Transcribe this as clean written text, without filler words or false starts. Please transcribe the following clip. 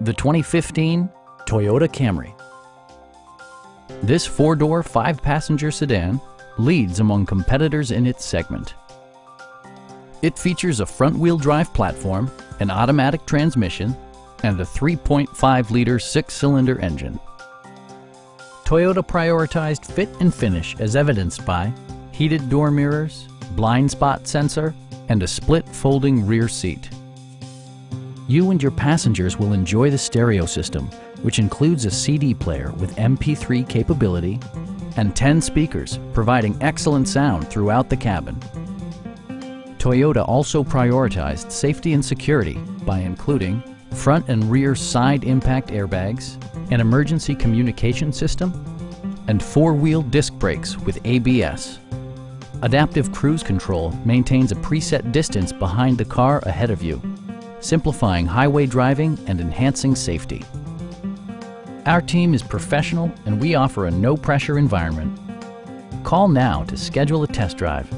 The 2015 Toyota Camry. This four-door, five-passenger sedan leads among competitors in its segment. It features a front-wheel drive platform, an automatic transmission, and a 3.5-liter six-cylinder engine. Toyota prioritized fit and finish as evidenced by heated door mirrors, blind spot sensor, and a split folding rear seat. You and your passengers will enjoy the stereo system, which includes a CD player with MP3 capability and 10 speakers, providing excellent sound throughout the cabin. Toyota also prioritized safety and security by including front and rear side impact airbags, an emergency communication system, and four-wheel disc brakes with ABS. Adaptive Cruise Control maintains a preset distance behind the car ahead of you, simplifying highway driving and enhancing safety. Our team is professional and we offer a no-pressure environment. Call now to schedule a test drive.